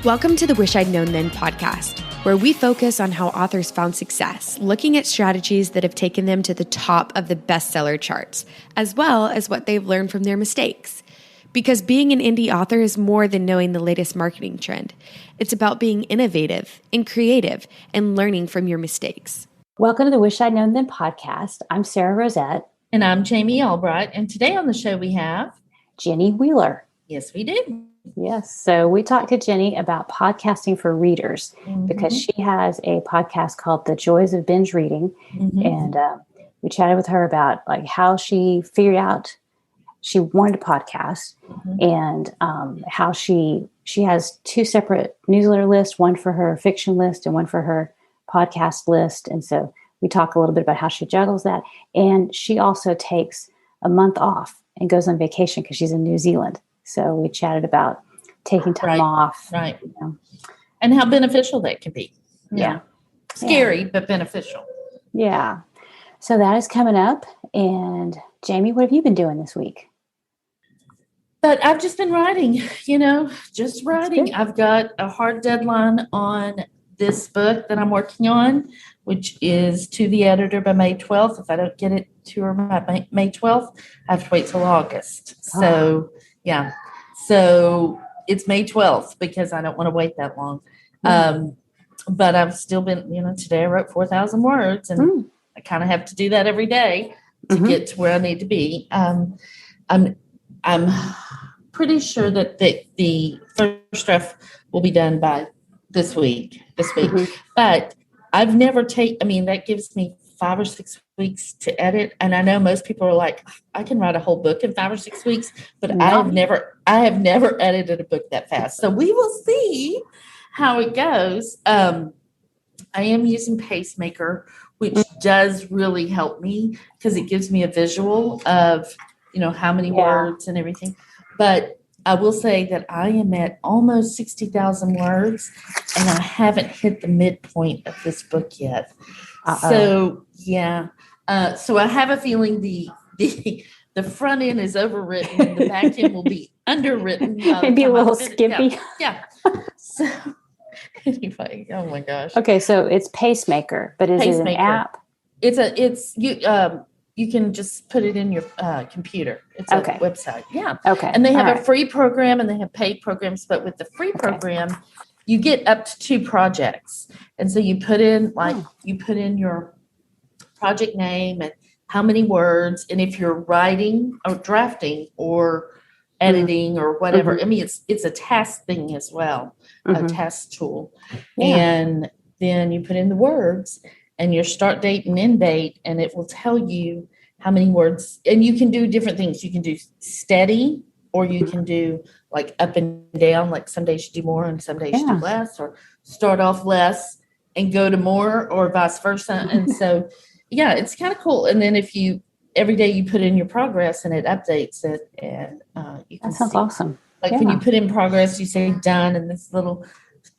Welcome to the Wish I'd Known Then podcast, where we focus on how authors found success, looking at strategies that have taken them to the top of the bestseller charts, as well as what they've learned from their mistakes. Because being an indie author is more than knowing the latest marketing trend. It's about being innovative and creative and learning from your mistakes. Welcome to the Wish I'd Known Then podcast. I'm Sarah Rosette. And I'm Jami Albright. And today on the show we have Jenny Wheeler. Yes, we do. Yes. So we talked to Jenny about podcasting for readers because she has a podcast called The Joys of Binge Reading. And we chatted with her about like how she figured out she wanted to podcast and how she has two separate newsletter lists, one for her fiction list and one for her podcast list. And so we talk a little bit about how she juggles that. And she also takes a month off and goes on vacation because she's in New Zealand. So we chatted about taking time off. Right. You know. And how beneficial that can be. Yeah. Scary, but beneficial. Yeah. So that is coming up. And Jami, what have you been doing this week? But I've just been writing, just writing. I've got a hard deadline on this book that I'm working on, which is to the editor by May 12th. If I don't get it to her by May 12th, I have to wait till August. So, So it's May 12th because I don't want to wait that long. But I've still been, today I wrote 4,000 words and I kind of have to do that every day to get to where I need to be. I'm pretty sure that the first draft will be done by this week. But I've never that gives me 5 or 6 weeks to edit. And I know most people are like, I can write a whole book in 5 or 6 weeks, but I have never edited a book that fast. So we will see how it goes. I am using Pacemaker, which does really help me because it gives me a visual of, how many words and everything. But I will say that I am at almost 60,000 words and I haven't hit the midpoint of this book yet. So, so I have a feeling the front end is overwritten and the back end will be underwritten. Maybe a little skimpy. Yeah. So anyway, oh my gosh. Okay, so it's Pacemaker, but is it an app? You can just put it in your computer. It's a website. Yeah. Okay. And they have a free program and they have paid programs, but with the free program, you get up to 2 projects. And so you put in your project name and how many words. And if you're writing or drafting or editing or whatever, it's a task thing as well, a task tool. Yeah. And then you put in the words and your start date and end date, and it will tell you how many words. And you can do different things. You can do steady, or you can do like up and down, like some days you do more and some days you do less, or start off less and go to more, or vice versa. And so, it's kind of cool. And then every day you put in your progress and it updates it, and you can that sounds awesome. Like when you put in progress, you say done, and this little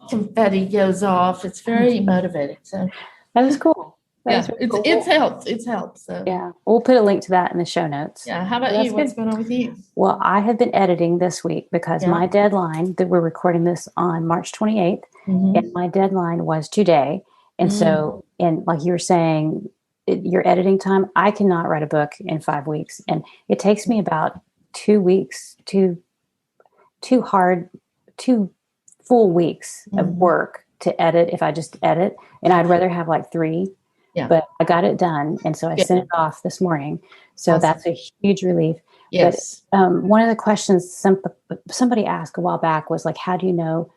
confetti goes off. It's very motivating. So that is cool. It's helped. It's helped. So we'll put a link to that in the show notes. Yeah. How about you? What's going on with you? Well, I have been editing this week because my deadline, that we're recording this on March 28th, and my deadline was today. And so, and like you were saying, your editing time, I cannot write a book in 5 weeks, and it takes me about 2 weeks, two full weeks of work to edit if I just edit, and I'd rather have like 3. Yeah. But I got it done, and so I sent it off this morning. So that's a huge relief. Yes. But one of the questions somebody asked a while back was like, how do you know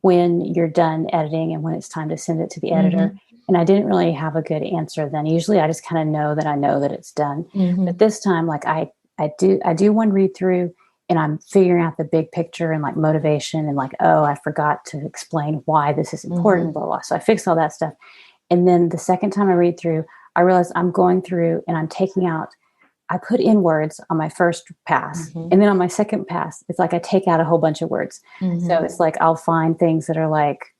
when you're done editing and when it's time to send it to the editor? And I didn't really have a good answer then. Usually I just kind of know that it's done. But this time, like I do one read through, and I'm figuring out the big picture and like motivation and like, oh, I forgot to explain why this is important, blah, blah. So I fixed all that stuff. And then the second time I read through, I realized I'm going through and I'm taking out, I put in words on my first pass. And then on my second pass, it's like I take out a whole bunch of words. So it's like I'll find things that are like,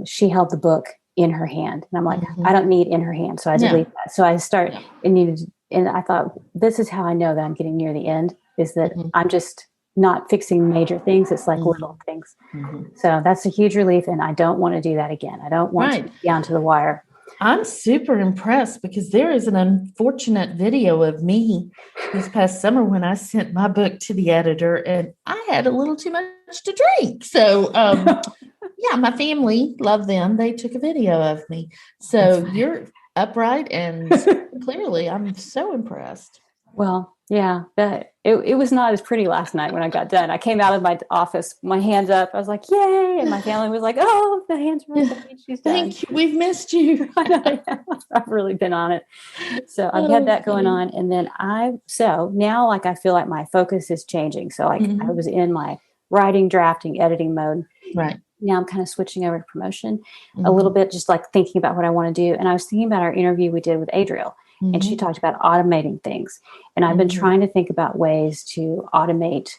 she held the book in her hand. And I'm like, I don't need in her hand. So I delete that. So I start and I thought, this is how I know that I'm getting near the end, is that I'm just not fixing major things. It's like Mm-hmm. little things. So that's a huge relief. And I don't want to do that again. I don't want to be down to the wire. I'm super impressed because there is an unfortunate video of me this past summer when I sent my book to the editor and I had a little too much to drink. So, yeah, my family, love them. They took a video of me. So you're upright and clearly I'm so impressed. Well, yeah, but it was not as pretty last night when I got done. I came out of my office, my hands up. I was like, yay. And my family was like, oh, the hands are up. She's done. Thank you. We've missed you. I know, yeah. I've really been on it. So I've had that going on. And then so now like I feel like my focus is changing. So like I was in my writing, drafting, editing mode. Right. Now I'm kind of switching over to promotion a little bit, just like thinking about what I want to do. And I was thinking about our interview we did with Adriel. And she talked about automating things. And I've been trying to think about ways to automate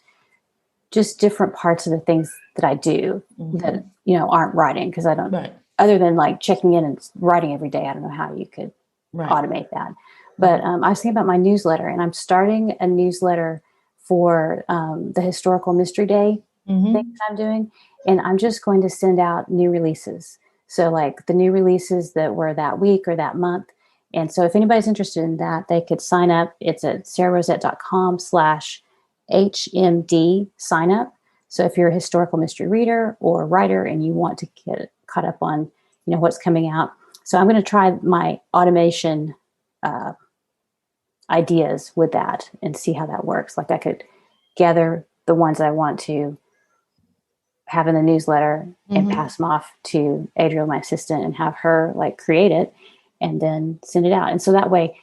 just different parts of the things that I do that, aren't writing. Because I don't, other than like checking in and writing every day, I don't know how you could automate that. But I was thinking about my newsletter, and I'm starting a newsletter for the Historical Mystery Day thing that I'm doing. And I'm just going to send out new releases. So like the new releases that were that week or that month. And so if anybody's interested in that, they could sign up. It's at sararosette.com/HMD sign up. So if you're a historical mystery reader or writer and you want to get caught up on, what's coming out. So I'm going to try my automation ideas with that and see how that works. Like I could gather the ones I want to have in the newsletter and pass them off to Adriel, my assistant, and have her like create it and then send it out. And so that way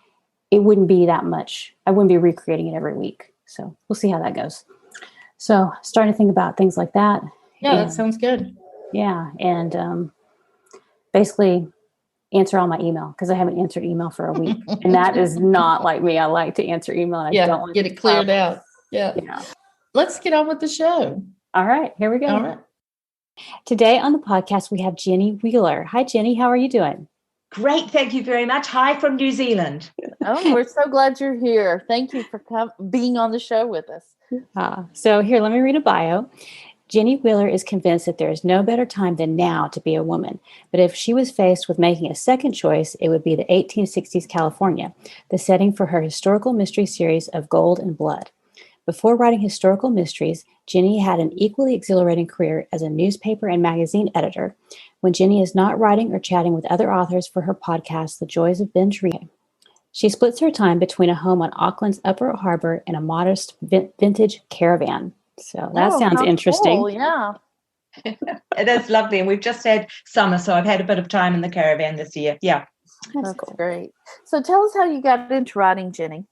it wouldn't be that much. I wouldn't be recreating it every week. So we'll see how that goes. So starting to think about things like that. Yeah, that sounds good. Yeah. And basically answer all my email because I haven't answered email for a week. And that is not like me. I like to answer email. And I don't want get it cleared out. Yeah. Let's get on with the show. All right. Here we go. All right. Today on the podcast, we have Jenny Wheeler. Hi, Jenny. How are you doing? Great. Thank you very much. Hi from New Zealand. Oh, we're so glad you're here. Thank you for being on the show with us. So here, let me read a bio. Jenny Wheeler is convinced that there is no better time than now to be a woman. But if she was faced with making a second choice, it would be the 1860s California, the setting for her historical mystery series of Gold and Blood. Before writing historical mysteries, Jenny had an equally exhilarating career as a newspaper and magazine editor. When Jenny is not writing or chatting with other authors for her podcast, The Joys of Binge Reading, she splits her time between a home on Auckland's Upper Harbor and a modest vintage caravan. So that sounds interesting. Cool, yeah. It is lovely. And we've just had summer, so I've had a bit of time in the caravan this year. Yeah. That's great. So tell us how you got into writing, Jenny.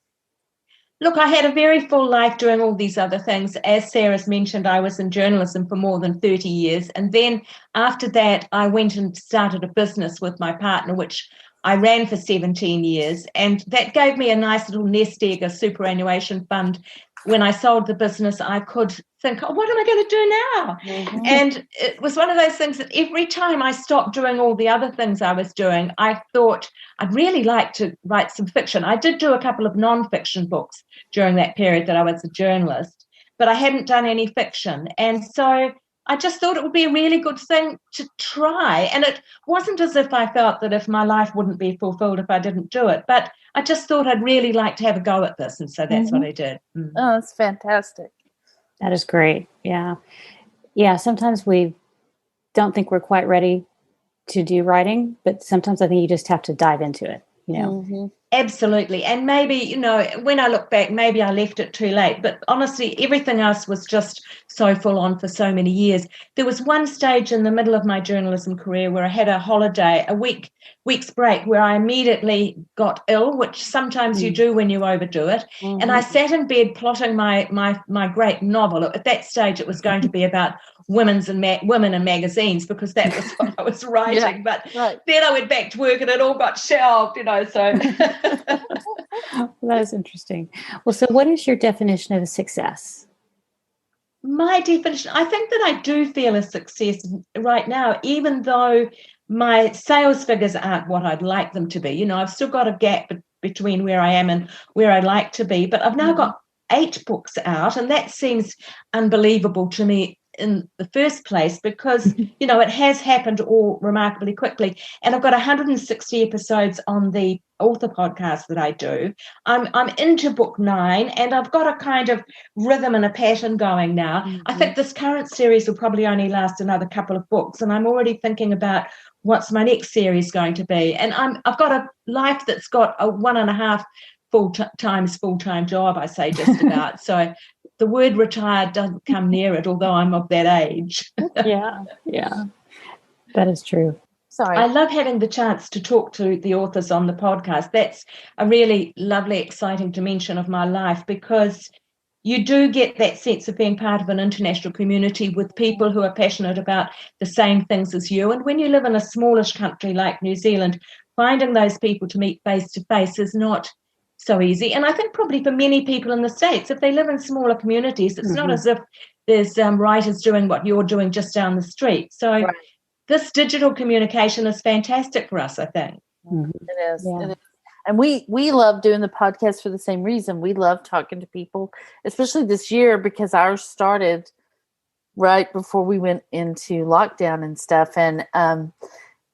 Look, I had a very full life doing all these other things. As Sarah's mentioned, I was in journalism for more than 30 years. And then after that, I went and started a business with my partner, which I ran for 17 years. And that gave me a nice little nest egg, a superannuation fund. When I sold the business, I could think, oh, what am I going to do now? And it was one of those things that every time I stopped doing all the other things I was doing, I thought I'd really like to write some fiction. I did do a couple of non-fiction books during that period that I was a journalist, but I hadn't done any fiction. And so I just thought it would be a really good thing to try. And it wasn't as if I felt that if my life wouldn't be fulfilled if I didn't do it, but I just thought I'd really like to have a go at this. And so that's what I did. Oh, that's fantastic. That is great. Yeah. Yeah. Sometimes we don't think we're quite ready to do writing, but sometimes I think you just have to dive into it, Absolutely. And maybe, when I look back, maybe I left it too late. But honestly, everything else was just so full on for so many years. There was one stage in the middle of my journalism career where I had a holiday, a week's break, where I immediately got ill, which sometimes you do when you overdo it. And I sat in bed plotting my great novel. At that stage, it was going to be about women and magazines because that was what I was writing. But then I went back to work and it all got shelved, so... That is interesting. Well, so what is your definition of a success? My definition, I think that I do feel a success right now, even though my sales figures aren't what I'd like them to be. I've still got a gap between where I am and where I'd like to be, but I've now got 8 books out, and that seems unbelievable to me in the first place because, you know, it has happened all remarkably quickly. And I've got 160 episodes on the author podcast that I do. I'm into book 9, and I've got a kind of rhythm and a pattern going now. I think this current series will probably only last another couple of books, and I'm already thinking about what's my next series going to be. And I've got a life that's got a 1.5 full-time job, I say, just about. So the word retired doesn't come near it, although I'm of that age. Yeah, that is true. Sorry. I love having the chance to talk to the authors on the podcast. That's a really lovely, exciting dimension of my life, because you do get that sense of being part of an international community with people who are passionate about the same things as you. And when you live in a smallish country like New Zealand, finding those people to meet face to face is not so easy. And I think probably for many people in the States, if they live in smaller communities, it's not as if there's writers doing what you're doing just down the street. So this digital communication is fantastic for us, I think. It is. Yeah. It is. And we love doing the podcast for the same reason. We love talking to people, especially this year, because ours started right before we went into lockdown and stuff. And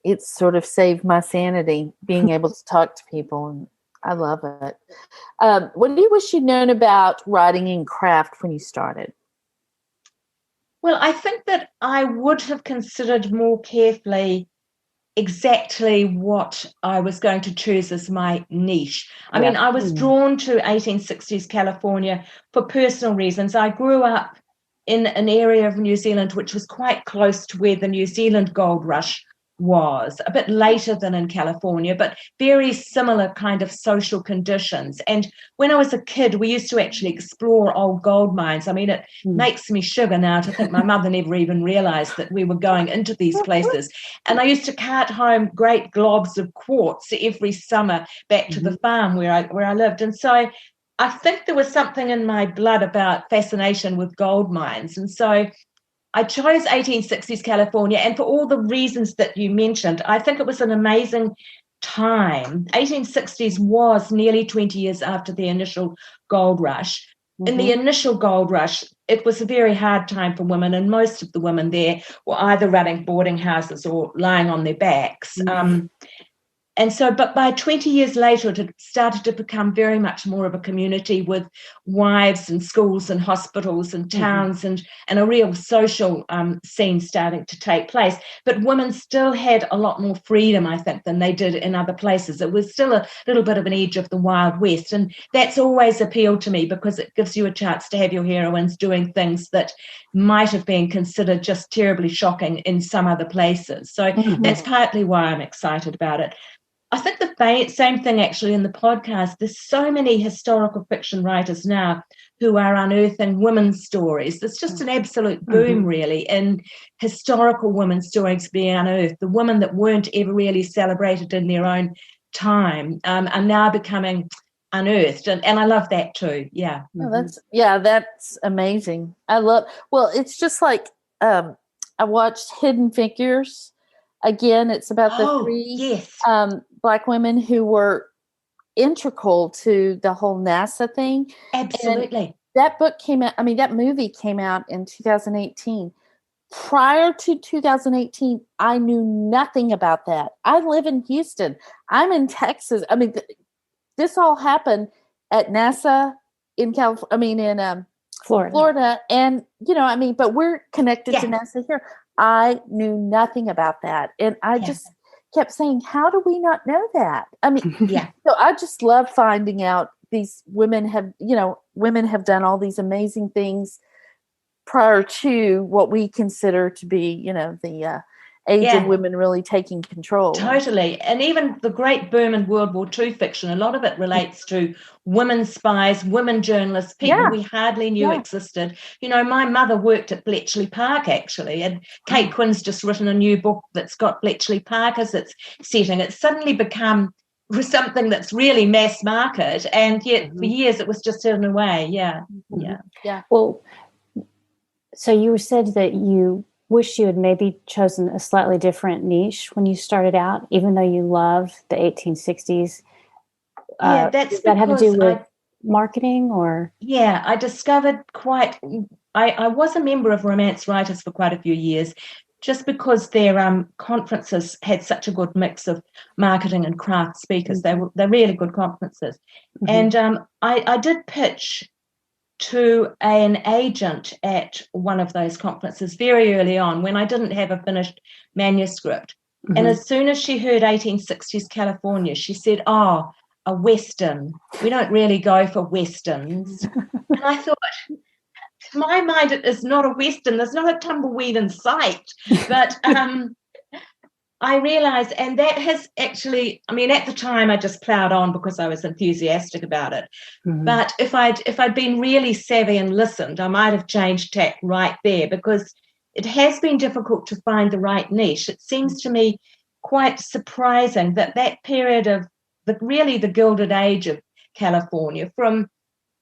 it sort of saved my sanity being able to talk to people. And I love it. What do you wish you'd known about writing and craft when you started? Well, I think that I would have considered more carefully exactly what I was going to choose as my niche. I mean, I was drawn to 1860s California for personal reasons. I grew up in an area of New Zealand which was quite close to where the New Zealand gold rush was, a bit later than in California, but very similar kind of social conditions. And when I was a kid, we used to actually explore old gold mines. I mean, it makes me shiver now to think my mother never even realized that we were going into these places. And I used to cart home great globs of quartz every summer back to the farm where I lived. And so I think there was something in my blood about fascination with gold mines. And so I chose 1860s California, and for all the reasons that you mentioned, I think it was an amazing time. 1860s was nearly 20 years after the initial gold rush. In the initial gold rush, it was a very hard time for women, and most of the women there were either running boarding houses or lying on their backs. And so, but by 20 years later, it had started to become very much more of a community with wives and schools and hospitals and towns and a real social scene starting to take place. But women still had a lot more freedom, I think, than they did in other places. It was still a little bit of an edge of the Wild West. And that's always appealed to me because it gives you a chance to have your heroines doing things that might have been considered just terribly shocking in some other places. So that's partly why I'm excited about it. I think the same thing actually in the podcast. There's so many historical fiction writers now who are unearthing women's stories. There's just an absolute boom, really, in historical women's stories being unearthed. The women that weren't ever really celebrated in their own time are now becoming unearthed. And I love that too. Yeah. Oh, that's amazing. It's just like I watched Hidden Figures. Again, it's about the three Black women who were integral to the whole NASA thing. Absolutely. And that movie came out in 2018. Prior to 2018, I knew nothing about that. I live in Houston. I'm in Texas. I mean, this all happened at NASA in Florida. And, but we're connected to NASA here. I knew nothing about that. And I just kept saying, how do we not know that? I mean, so I just love finding out these women have done all these amazing things prior to what we consider to be, the age of women really taking control. Totally. And even the great boom in World War II fiction, a lot of it relates to women spies, women journalists, people we hardly knew existed. My mother worked at Bletchley Park, actually, and Kate Quinn's just written a new book that's got Bletchley Park as its setting. It's suddenly become something that's really mass market, and yet for years it was just hidden away. Yeah. Well, so you said that you wish you had maybe chosen a slightly different niche when you started out, even though you love the 1860s. That's that had to do with marketing or? Yeah, I discovered I was a member of Romance Writers for quite a few years, just because their conferences had such a good mix of marketing and craft speakers. They're really good conferences. And I did pitch to an agent at one of those conferences very early on when I didn't have a finished manuscript. And as soon as she heard 1860s California, she said, "Oh, a Western. We don't really go for Westerns." And I thought, to my mind, it is not a Western. There's not a tumbleweed in sight. But I realized, and that has actually, I mean, at the time I just plowed on because I was enthusiastic about it. But if I'd been really savvy and listened, I might have changed tack right there, because it has been difficult to find the right niche. It seems to me quite surprising that period of the Gilded Age of California, from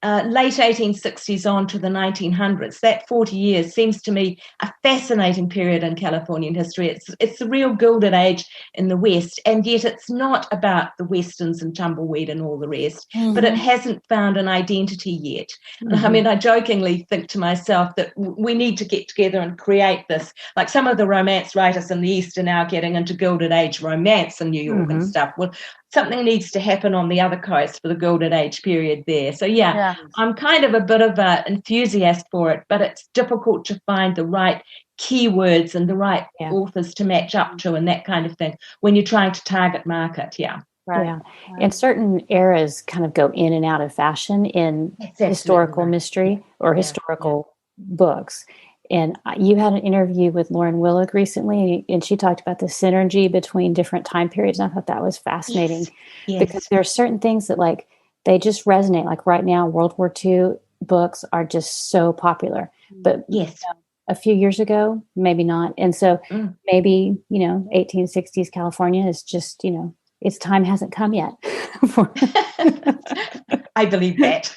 late 1860s on to the 1900s, that 40 years seems to me a fascinating period in Californian history. It's the real Gilded Age in the West, and yet it's not about the Westerns and tumbleweed and all the rest, but it hasn't found an identity yet. I mean, I jokingly think to myself that we need to get together and create this. Like, some of the romance writers in the East are now getting into Gilded Age romance in New York and stuff. Well, something needs to happen on the other coast for the Gilded Age period there. So, yeah, I'm kind of a bit of an enthusiast for it, but it's difficult to find the right keywords and the right authors to match up to and that kind of thing when you're trying to target market. Yeah. Right. Yeah. And certain eras kind of go in and out of fashion in historical mystery or historical books. And you had an interview with Lauren Willig recently, and she talked about the synergy between different time periods. And I thought that was fascinating because there are certain things that, like, they just resonate. Like right now, World War II books are just so popular. But a few years ago, maybe not. And so maybe, 1860s California is just, its time hasn't come yet. I believe that.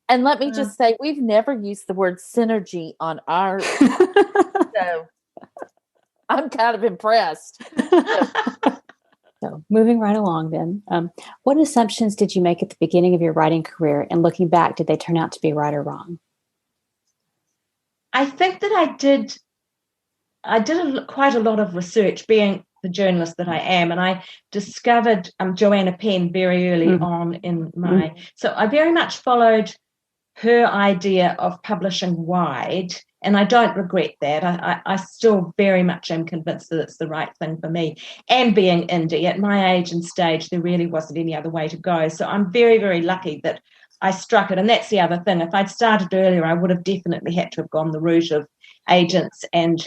And let me just say, we've never used the word synergy on our so I'm kind of impressed. So moving right along then, what assumptions did you make at the beginning of your writing career? And looking back, did they turn out to be right or wrong? I think that I did quite a lot of research, being the journalist that I am, and I discovered Joanna Penn very early on in my... So I very much followed her idea of publishing wide, and I don't regret that. I still very much am convinced that it's the right thing for me. And being indie, at my age and stage, there really wasn't any other way to go. So I'm very, very lucky that I struck it. And that's the other thing. If I'd started earlier, I would have definitely had to have gone the route of agents and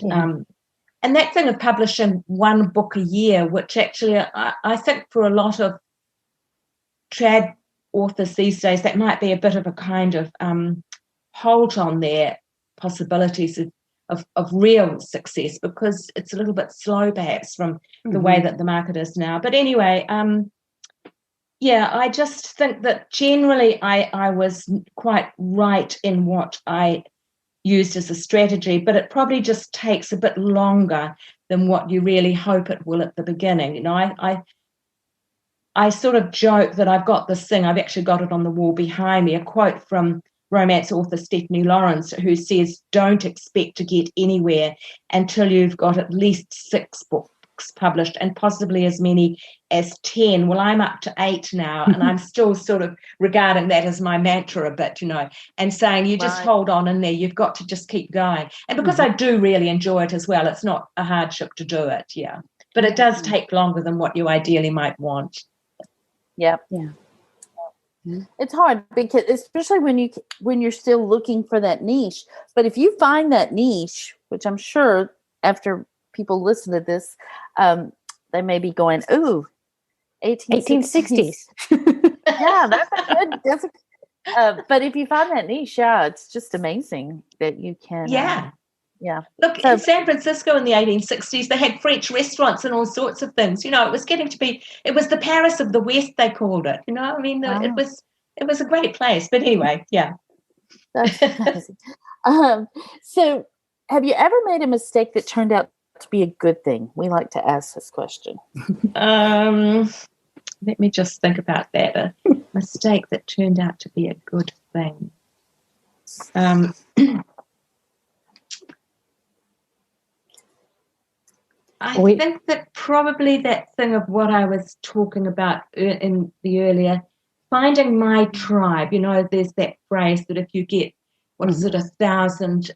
that thing of publishing one book a year, which actually I think for a lot of trad authors these days, that might be a bit of a kind of halt on their possibilities of real success, because it's a little bit slow perhaps from the way that the market is now. But anyway, I just think that generally I was quite right in what I used as a strategy, but it probably just takes a bit longer than what you really hope it will at the beginning. I sort of joke that I've got this thing, I've actually got it on the wall behind me, a quote from romance author Stephanie Lawrence, who says, "Don't expect to get anywhere until you've got at least 6 books published, and possibly as many as 10. Well, I'm up to 8 now, and I'm still sort of regarding that as my mantra a bit, and saying you just hold on in there. You've got to just keep going. And because I do really enjoy it as well, it's not a hardship to do it, But it does take longer than what you ideally might want. Yep. Yeah. It's hard because, especially when you're still looking for that niche. But if you find that niche, which I'm sure after people listen to this, they may be going, "Ooh, 1860s." Yeah, that's a good. But if you find that niche, it's just amazing that you can. Yeah. Look, in San Francisco in the 1860s, they had French restaurants and all sorts of things. It was getting to be, it was the Paris of the West, they called it. I mean, it was a great place. But anyway, That's amazing. So have you ever made a mistake that turned out to be a good thing? We like to ask this question. Let me just think about that. A mistake that turned out to be a good thing. I think that probably that thing of what I was talking about in the earlier, finding my tribe. There's that phrase that if you get, what is it, 1,000,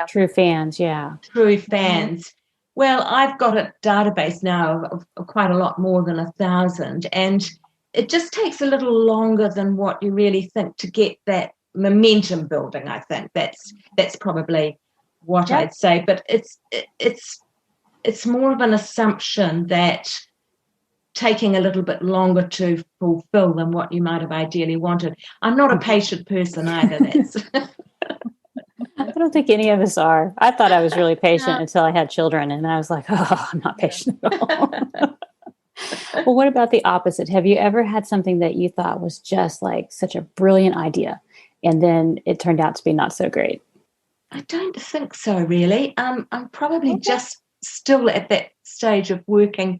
true fans, true fans. Well, I've got a database now of quite a lot more than 1,000, and it just takes a little longer than what you really think to get that momentum building. I think that's probably what I'd say, but it's more of an assumption that taking a little bit longer to fulfill than what you might have ideally wanted. I'm not a patient person either. I don't think any of us are. I thought I was really patient until I had children, and I was like, oh, I'm not patient at all. Well, what about the opposite? Have you ever had something that you thought was just like such a brilliant idea, and then it turned out to be not so great? I don't think so, really. I'm probably just still at that stage of working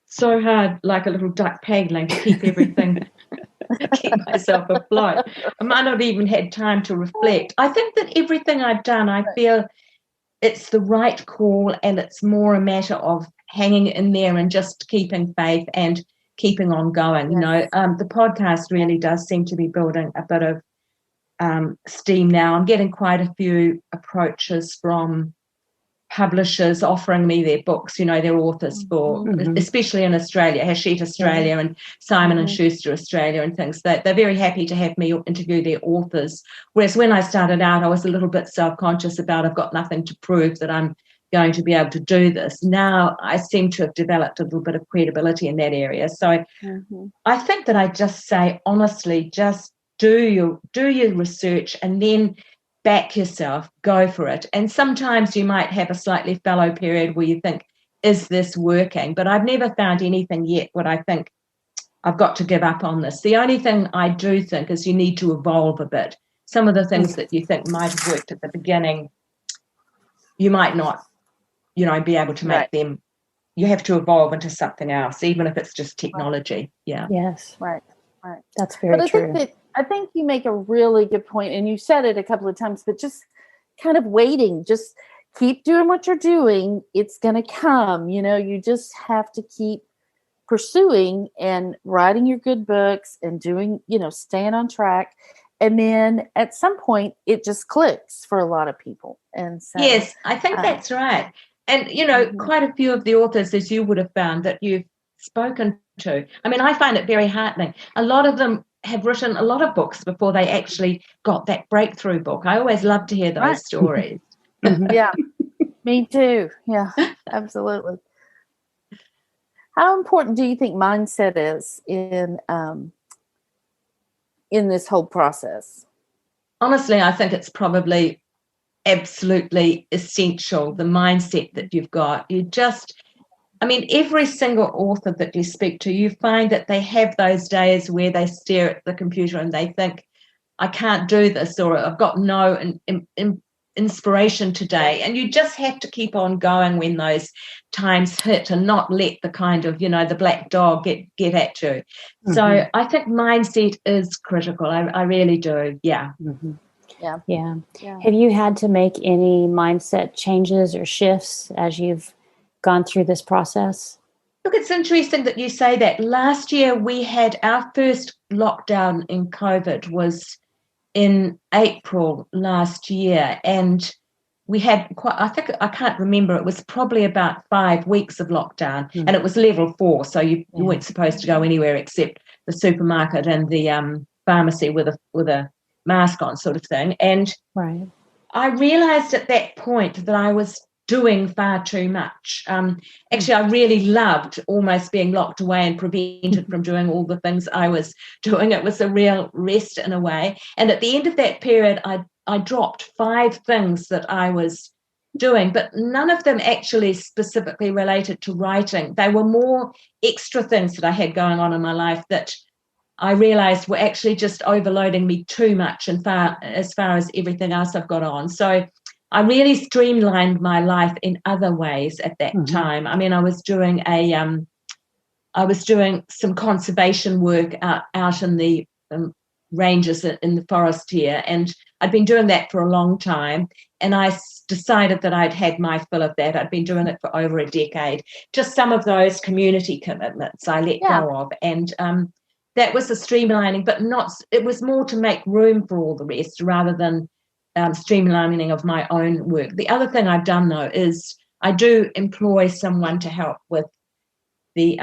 so hard like a little duck paddling to keep everything, keep myself afloat. I might not even had time to reflect. I think that everything I've done, I feel it's the right call, and it's more a matter of hanging in there and just keeping faith and keeping on going. The podcast really does seem to be building a bit of steam now. I'm getting quite a few approaches from publishers offering me their books, their authors for, especially in Australia, Hachette Australia and Simon and Schuster Australia and things. They're very happy to have me interview their authors. Whereas when I started out, I was a little bit self-conscious about I've got nothing to prove that I'm going to be able to do this. Now I seem to have developed a little bit of credibility in that area. So I think that I just say, honestly, just do your research and then back yourself, go for it. And sometimes you might have a slightly fallow period where you think, is this working? But I've never found anything yet where I think I've got to give up on this. The only thing I do think is you need to evolve a bit. Some of the things that you think might have worked at the beginning, you might not, be able to make them. You have to evolve into something else, even if it's just technology. Yeah. Yes. Right. That's very true. I think you make a really good point, and you said it a couple of times, but just kind of waiting, just keep doing what you're doing. It's going to come, you just have to keep pursuing and writing your good books and doing, staying on track. And then at some point it just clicks for a lot of people. And so, yes, I think that's right. And, quite a few of the authors, as you would have found, that you've spoken to, I mean, I find it very heartening. A lot of them have written a lot of books before they actually got that breakthrough book. I always love to hear those stories. Yeah, me too. Yeah, absolutely. How important do you think mindset is in this whole process? Honestly, I think it's probably absolutely essential, the mindset that you've got. Every single author that you speak to, you find that they have those days where they stare at the computer and they think, I can't do this, or I've got no inspiration today. And you just have to keep on going when those times hit and not let the kind of, the black dog get at you. So I think mindset is critical. I really do. Yeah. Yeah. Have you had to make any mindset changes or shifts as you've gone through this process? Look, it's interesting that you say that. Last year we had our first lockdown in COVID was in April last year, and we had I can't remember, it was probably about 5 weeks of lockdown, and it was level 4, so you weren't supposed to go anywhere except the supermarket and the pharmacy with a mask on, sort of thing. And I realized at that point that I was doing far too much. Actually, I really loved almost being locked away and prevented from doing all the things I was doing. It was a real rest in a way. And at the end of that period, I dropped 5 things that I was doing, but none of them actually specifically related to writing. They were more extra things that I had going on in my life that I realized were actually just overloading me too much as far as everything else I've got on. So I really streamlined my life in other ways at that time. I mean, I was doing I was doing some conservation work out in the ranges in the forest here, and I'd been doing that for a long time, and I decided that I'd had my fill of that. I'd been doing it for over a decade. Just some of those community commitments I let go of, and that was a streamlining, but it was more to make room for all the rest rather than streamlining of my own work. The other thing I've done, though, is I do employ someone to help with the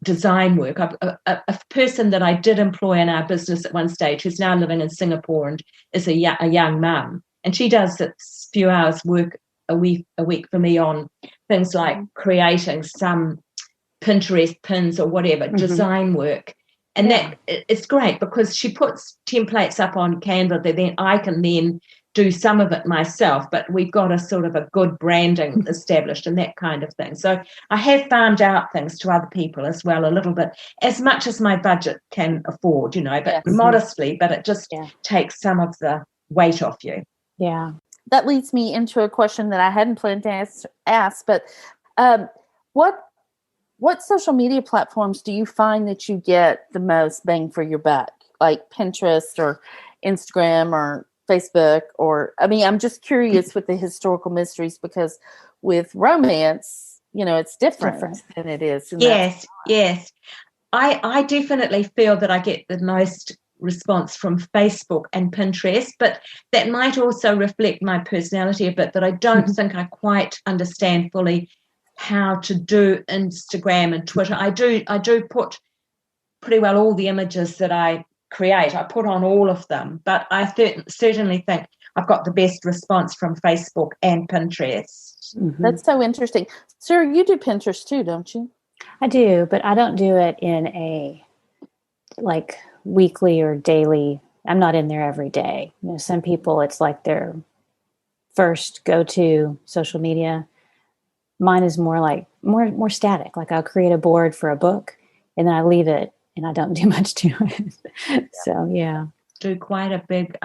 design work. A person that I did employ in our business at one stage, who's now living in Singapore and is a young mum, and she does a few hours work a week for me on things like creating some Pinterest pins or whatever, design work. And that it's great because she puts templates up on Canva that then I can then do some of it myself, but we've got a sort of a good branding established and that kind of thing. So I have farmed out things to other people as well a little bit, as much as my budget can afford, but modestly, but it just takes some of the weight off you. Yeah. That leads me into a question that I hadn't planned to ask, but what social media platforms do you find that you get the most bang for your buck? Like Pinterest or Instagram or Facebook, I'm just curious with the historical mysteries, because with romance, it's different than it is. Yes. I definitely feel that I get the most response from Facebook and Pinterest, but that might also reflect my personality a bit, that I don't think I quite understand fully how to do Instagram and Twitter. I do put pretty well all the images that I create. I put on all of them, but I certainly think I've got the best response from Facebook and Pinterest. That's so interesting. Sarah, you do Pinterest too, don't you? I do, but I don't do it in a like weekly or daily. I'm not in there every day. Some people, it's like their first go-to social media. Mine is more like more static. Like I'll create a board for a book and then I leave it and I don't do much to it. So, yeah. Do quite a big,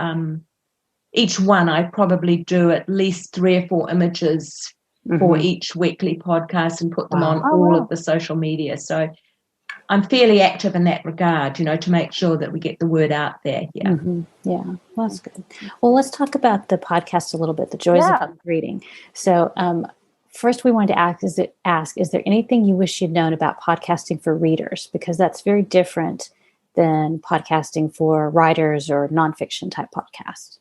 each one I probably do at least 3 or 4 images for each weekly podcast and put them on all of the social media. So I'm fairly active in that regard, to make sure that we get the word out there. Yeah. Yeah, well, that's good. Well, let's talk about the podcast a little bit, the joys of reading. So, first, we wanted to ask, is there anything you wish you'd known about podcasting for readers? Because that's very different than podcasting for writers or nonfiction type podcasts.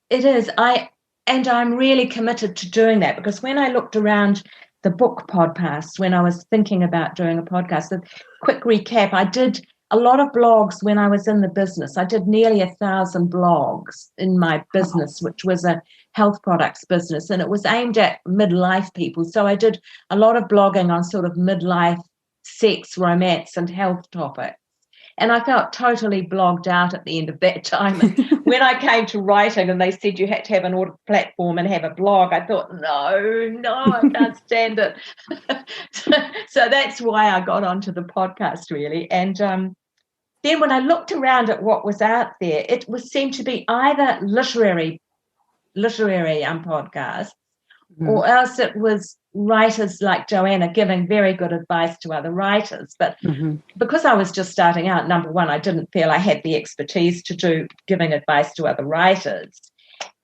It is. I'm really committed to doing that, because when I looked around the book podcasts, when I was thinking about doing a podcast, a quick recap, I did a lot of blogs when I was in the business. I did nearly 1,000 blogs in my business, which was a health products business, and it was aimed at midlife people. So I did a lot of blogging on sort of midlife, sex, romance, and health topics. And I felt totally blogged out at the end of that time. And when I came to writing and they said you had to have an platform and have a blog, I thought, no, I can't stand it. So that's why I got onto the podcast, really. And then when I looked around at what was out there, it seemed to be either literary podcasts, or else it was writers like Joanna giving very good advice to other writers. But because I was just starting out, number one, I didn't feel I had the expertise to do giving advice to other writers.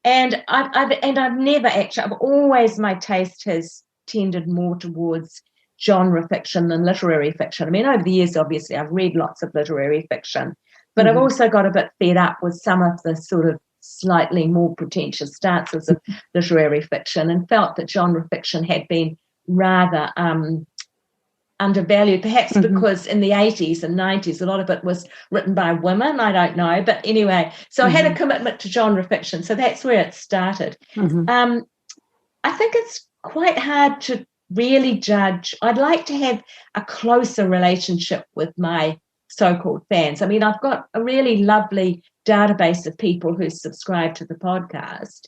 And I've never actually, I've always, my taste has tended more towards genre fiction than literary fiction. I mean, over the years, obviously, I've read lots of literary fiction, but I've also got a bit fed up with some of the sort of slightly more pretentious stances of literary fiction, and felt that genre fiction had been rather undervalued, perhaps because in the 80s and 90s, a lot of it was written by women. I don't know. But anyway, so I had a commitment to genre fiction. So that's where it started. I think it's quite hard to really judge. I'd like to have a closer relationship with my so-called fans. I mean, I've got a really lovely database of people who subscribe to the podcast,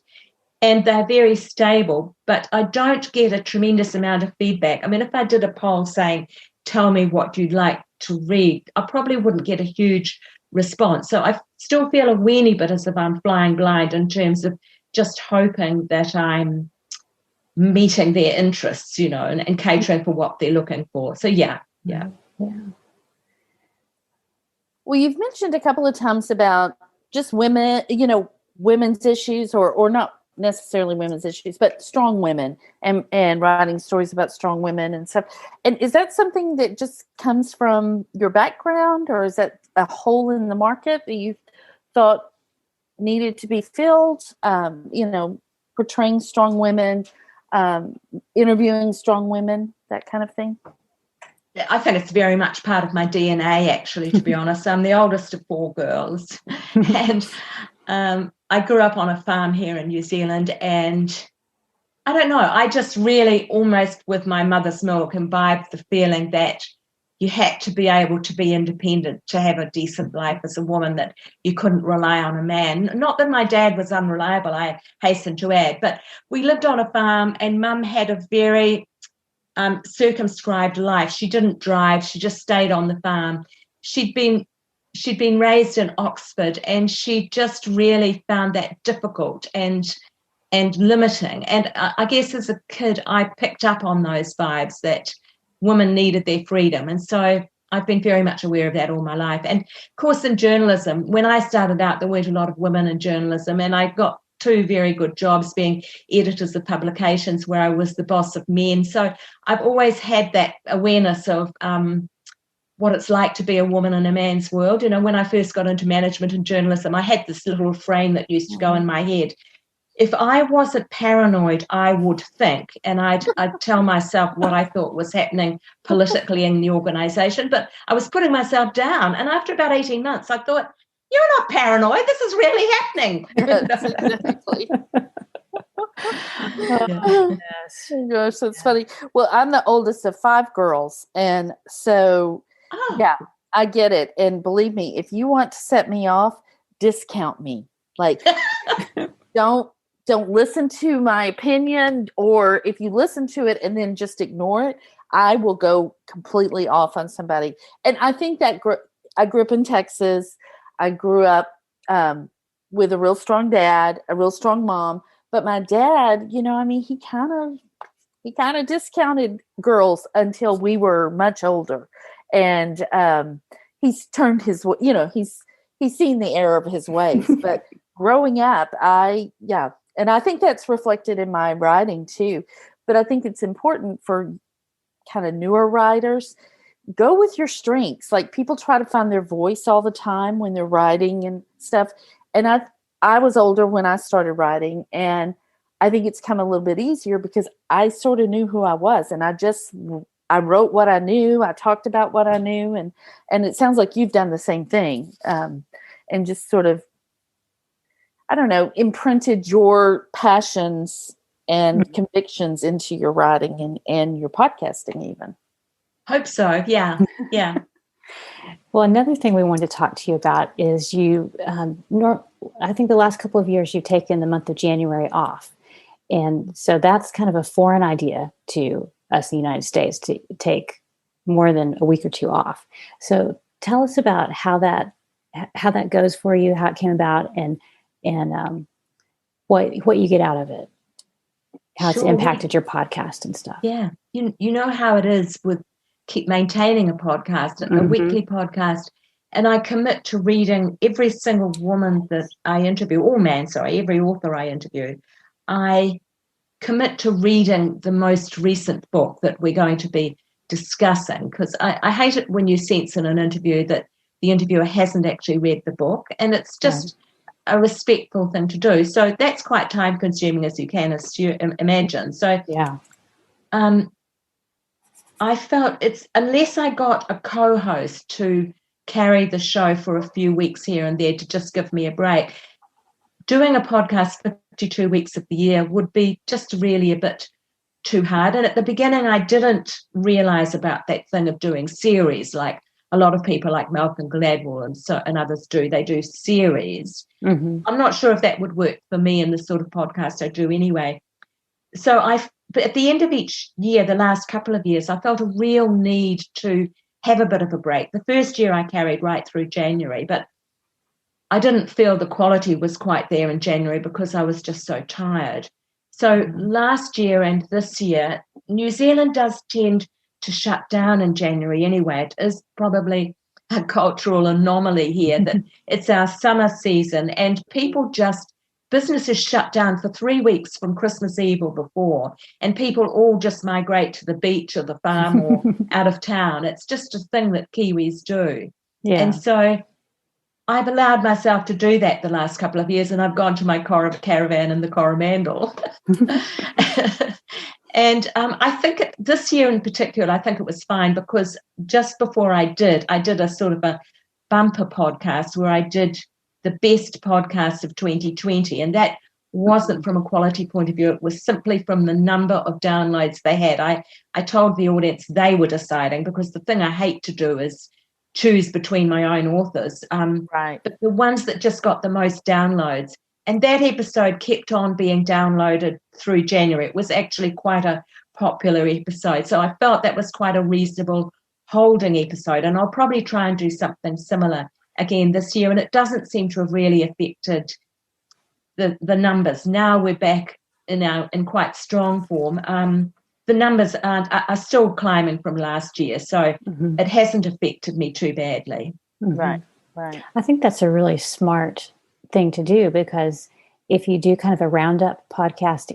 and they're very stable, but I don't get a tremendous amount of feedback. I mean, if I did a poll saying, tell me what you'd like to read, I probably wouldn't get a huge response. So I still feel a weeny bit as if I'm flying blind in terms of just hoping that I'm meeting their interests, and catering for what they're looking for. So, yeah, Yeah. Well, you've mentioned a couple of times about just women, women's issues or not necessarily women's issues, but strong women and writing stories about strong women and stuff. And is that something that just comes from your background, or is that a hole in the market that you thought needed to be filled? Portraying strong women, interviewing strong women, that kind of thing. I think it's very much part of my DNA, actually, to be honest. I'm the oldest of 4 girls. And I grew up on a farm here in New Zealand. And I don't know, I just really almost with my mother's milk imbibed the feeling that you had to be able to be independent to have a decent life as a woman, that you couldn't rely on a man. Not that my dad was unreliable, I hasten to add, but we lived on a farm and Mum had a very circumscribed life. She didn't drive. She just stayed on the farm. She'd been raised in Oxford, and she just really found that difficult and limiting. And I guess as a kid, I picked up on those vibes that women needed their freedom. And so I've been very much aware of that all my life. And of course, in journalism, when I started out, there weren't a lot of women in journalism, and I got 2 very good jobs being editors of publications where I was the boss of men. So I've always had that awareness of what it's like to be a woman in a man's world. When I first got into management and journalism, I had this little frame that used to go in my head. If I wasn't paranoid, I would think, and I'd tell myself what I thought was happening politically in the organisation, but I was putting myself down. And after about 18 months, I thought, you're not paranoid. This is really happening. Exactly. Yes. Gosh, that's funny. Well, I'm the oldest of 5 girls. And so, yeah, I get it. And believe me, if you want to set me off, discount me. Like, don't listen to my opinion, or if you listen to it and then just ignore it, I will go completely off on somebody. And I think that I grew up in Texas. I grew up with a real strong dad, a real strong mom, but my dad, he kind of discounted girls until we were much older, and he's turned his, he's seen the error of his ways. But growing up, and I think that's reflected in my writing too. But I think it's important for kind of newer writers. Go with your strengths. Like, people try to find their voice all the time when they're writing and stuff. And I was older when I started writing, and I think it's come a little bit easier because I sort of knew who I was, and I wrote what I knew. I talked about what I knew, and it sounds like you've done the same thing, and just sort of, I don't know, imprinted your passions and convictions into your writing and your podcasting even. Hope so. Yeah. Well, another thing we wanted to talk to you about is you, I think the last couple of years you've taken the month of January off. And so that's kind of a foreign idea to us in the United States, to take more than a week or 2 off. So tell us about how that goes for you, how it came about, and what you get out of it, how it's impacted your podcast and stuff. Yeah. You know how it is with keep maintaining a podcast, a weekly podcast. And I commit to reading every single woman that I interview, every author I interview. I commit to reading the most recent book that we're going to be discussing, because I hate it when you sense in an interview that the interviewer hasn't actually read the book, and it's just a respectful thing to do. So that's quite time consuming, as you can imagine. So I felt unless I got a co-host to carry the show for a few weeks here and there to just give me a break, doing a podcast 52 weeks of the year would be just really a bit too hard. And at the beginning, I didn't realize about that thing of doing series, like a lot of people like Malcolm Gladwell and others do. They do series. I'm not sure if that would work for me in the sort of podcast I do anyway. So but at the end of each year, the last couple of years, I felt a real need to have a bit of a break. The first year I carried right through January, but I didn't feel the quality was quite there in January because I was just so tired. So last year and this year, New Zealand does tend to shut down in January anyway. It is probably a cultural anomaly here that it's our summer season and businesses shut down for 3 weeks from Christmas Eve or before, and people all just migrate to the beach or the farm or out of town. It's just a thing that Kiwis do. Yeah. And so I've allowed myself to do that the last couple of years, and I've gone to my caravan in the Coromandel. And I think this year in particular, I think it was fine because just before I did a sort of a bumper podcast where I did the best podcast of 2020. And that wasn't from a quality point of view. It was simply from the number of downloads they had. I told the audience they were deciding, because the thing I hate to do is choose between my own authors. Right. But the ones that just got the most downloads. And that episode kept on being downloaded through January. It was actually quite a popular episode. So I felt that was quite a reasonable holding episode. And I'll probably try and do something similar again this year. And it doesn't seem to have really affected the numbers. Now we're back in quite strong form. The numbers are still climbing from last year. So it hasn't affected me too badly. Right. I think that's a really smart thing to do, because if you do kind of a roundup podcast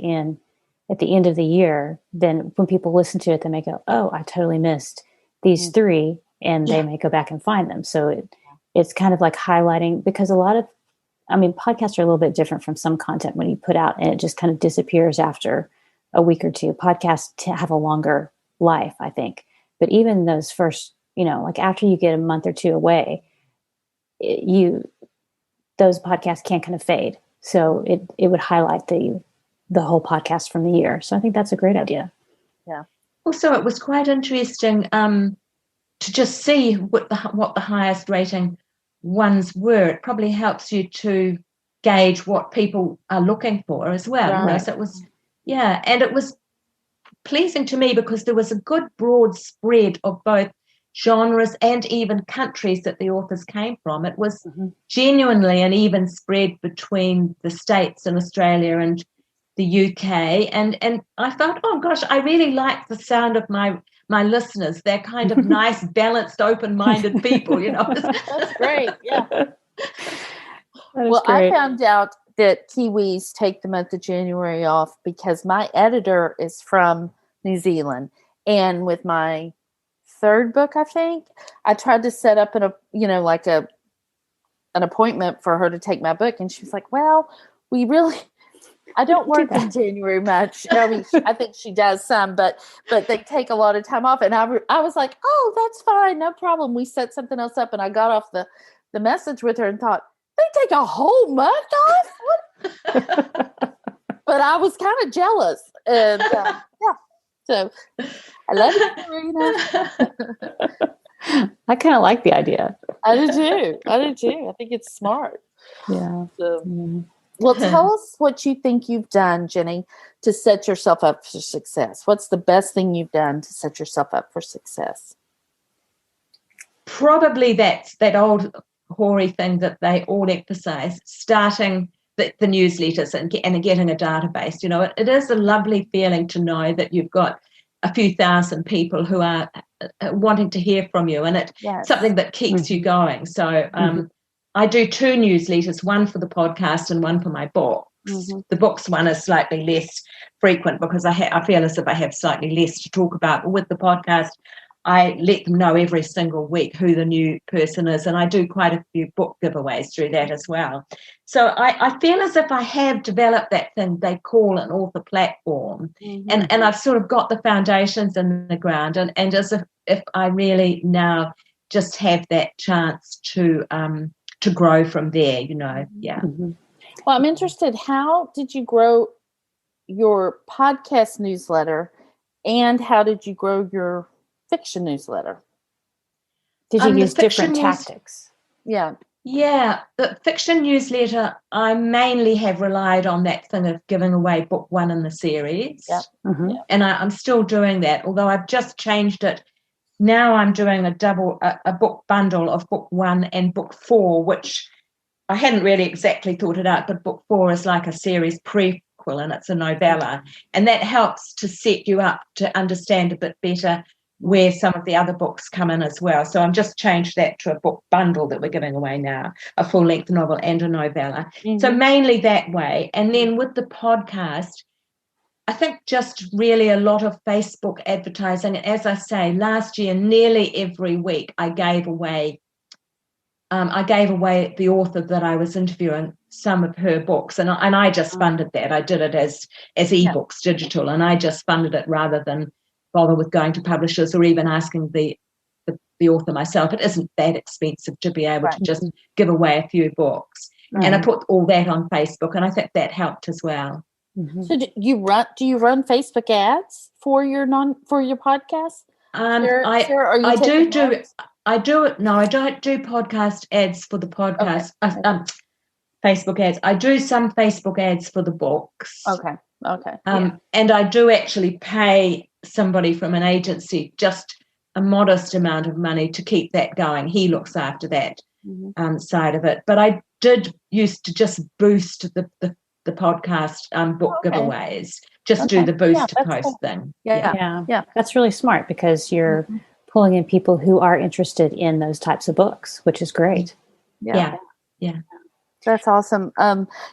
at the end of the year, then when people listen to it, they may go, oh, I totally missed these three, and they may go back and find them. So it's kind of like highlighting, because podcasts are a little bit different from some content when you put out and it just kind of disappears after a week or two. Podcasts have a longer life, I think. But even those first, like after you get a month or two away, those podcasts can kind of fade. So it would highlight the whole podcast from the year. So I think that's a great idea. Yeah. Also, it was quite interesting to just see what the highest rating ones were. It probably helps you to gauge what people are looking for as well. Right. So it was, and it was pleasing to me because there was a good broad spread of both genres and even countries that the authors came from. It was genuinely an even spread between the States and Australia and the UK. And I thought, oh gosh, I really like the sound of my listeners. They're kind of nice, balanced, open-minded people, That's great. Yeah. Well, I found out that Kiwis take the month of January off because my editor is from New Zealand. And with my third book, I think, I tried to set up an appointment for her to take my book. And she was like, well, I don't work in January much. I mean, I think she does some, but they take a lot of time off. And I was like, oh, that's fine. No problem. We set something else up. And I got off the message with her and thought, they take a whole month off? But I was kind of jealous. And so I love it, Karina. I kind of like the idea. I do too. I think it's smart. Yeah. So, well, tell us what you think you've done, Jenny, to set yourself up for success. What's the best thing you've done to set yourself up for success? Probably that's that old hoary thing that they all emphasize, starting the newsletters and getting a database. It is a lovely feeling to know that you've got a few thousand people who are wanting to hear from you, and it's something that keeps you going. So I do 2 newsletters, one for the podcast and one for my books. The books one is slightly less frequent because I feel as if I have slightly less to talk about. But with the podcast, I let them know every single week who the new person is, and I do quite a few book giveaways through that as well. So I feel as if I have developed that thing they call an author platform, and I've sort of got the foundations in the ground, and as if I really now just have that chance to grow from there, Well, I'm interested, how did you grow your podcast newsletter, and how did you grow your fiction newsletter? Did you use different tactics? Yeah, the fiction newsletter, I mainly have relied on that thing of giving away book 1 in the series. And I'm still doing that, although I've just changed it. Now I'm doing a book bundle of book 1 and book 4, which I hadn't really exactly thought it out, but book 4 is like a series prequel, and it's a novella, and that helps to set you up to understand a bit better where some of the other books come in as well. So I've just changed that to a book bundle that we're giving away now, a full-length novel and a novella. So mainly that way. And then with the podcast, I think just really a lot of Facebook advertising. As I say, last year, nearly every week I gave away the author that I was interviewing some of her books, and I just funded that. I did it as ebooks, digital, and I just funded it rather than bother with going to publishers or even asking the author myself. It isn't that expensive to be able to just give away a few books. And I put all that on Facebook, and I think that helped as well. So do you run Facebook ads for your podcast? Sarah, I don't do podcast ads for the podcast. Facebook ads. I do some Facebook ads for the books. Okay. And I do actually pay somebody from an agency just a modest amount of money to keep that going. He looks after that side of it. But I did used to just boost the podcast book giveaways. Just do the boost post thing. Yeah. That's really smart because you're pulling in people who are interested in those types of books, which is great. Yeah. That's awesome.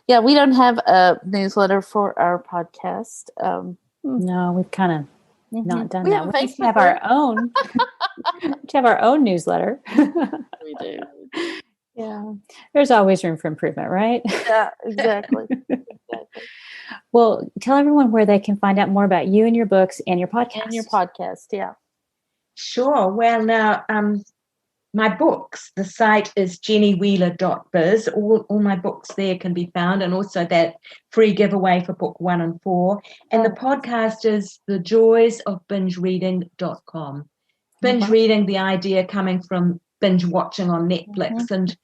We don't have a newsletter for our podcast. No, we've kind of not done that. We have our own. We have our own newsletter. We do. Yeah. There's always room for improvement, right? Yeah, exactly. Well, tell everyone where they can find out more about you and your books and your podcast. Yeah. Sure. Well, now, my books, the site is jennywheeler.biz. All my books there can be found, and also that free giveaway for book 1 and 4. And the podcast is thejoysofbingereading.com. Binge reading, the idea coming from binge watching on Netflix. And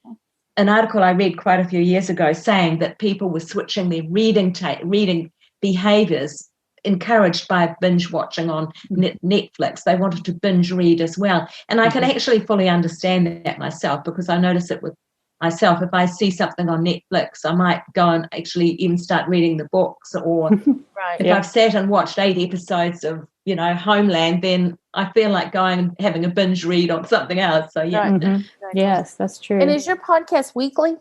an article I read quite a few years ago saying that people were switching their reading behaviors encouraged by binge watching on Netflix. They wanted to binge read as well. And I can actually fully understand that myself, because I notice it with myself. If I see something on Netflix, I might go and actually even start reading the books. Or if I've sat and watched 8 episodes of, Homeland, then I feel like going and having a binge read on something else. So, Yes, that's true. And is your podcast weekly?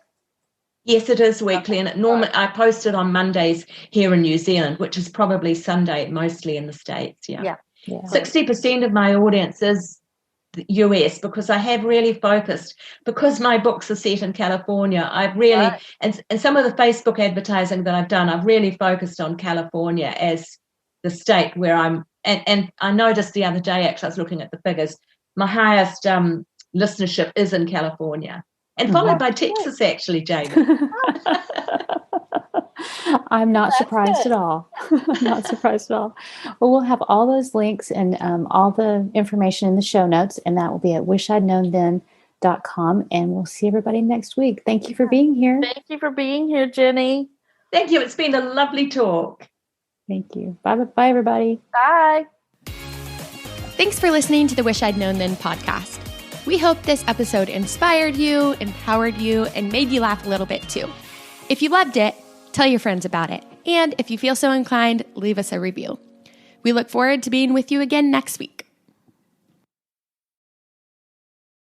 Yes, it is weekly, and I post it on Mondays here in New Zealand, which is probably Sunday mostly in the States. Yeah. 60% of my audience is the US, because I have really focused, because my books are set in California. I've really and some of the Facebook advertising that I've done, I've really focused on California as the state where I'm. And I noticed the other day, actually, I was looking at the figures. My highest listenership is in California. And followed by Texas, actually, Jami. I'm not surprised at all. Not surprised at all. Well, we'll have all those links and all the information in the show notes, and that will be at wishidknownthen.com. And we'll see everybody next week. Thank you for being here. Thank you for being here, Jenny. Thank you. It's been a lovely talk. Thank you. Bye, everybody. Bye. Thanks for listening to the Wish I'd Known Then podcast. We hope this episode inspired you, empowered you, and made you laugh a little bit too. If you loved it, tell your friends about it. And if you feel so inclined, leave us a review. We look forward to being with you again next week.